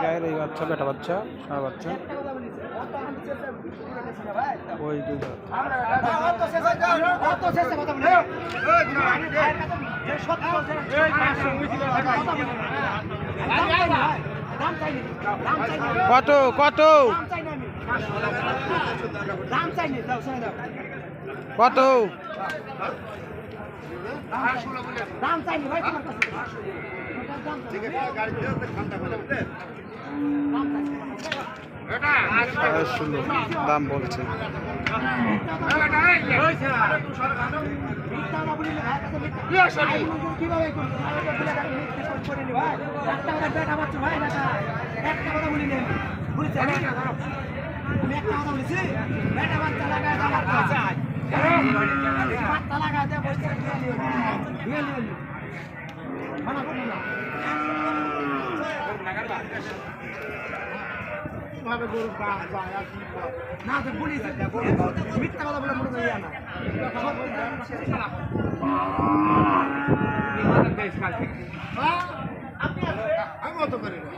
গায়ের এই বাচ্চা বেটা বাচ্চা সার বাচ্চা ওই কত কত কত দাম চাইনি ভাই তোমার কাছে ঠিক আছে গাড়ি দিও তো ঠান্ডা করে বুঝলে এটা 16 দাম বলছে এটা হইছে মিথ্যা না বলিলে ভাই কাছে মিথ্যা কিভাবে করব করে নি ভাই একটা কথা বেটা বাচ্চা ভাই বেটা একটা কথা বলি নেন বুঝছেন আমি একটা কথা বলেছি বেটা বাচ্চা লাগায় দাম আছে পাতা লাগা দে বসে নিয়ে মানা করি না কিভাবে গরু বাস যায় আর কি না তো বলি মিথ্যা কথা বলে মনে যায় না আপনি আমি মত করি না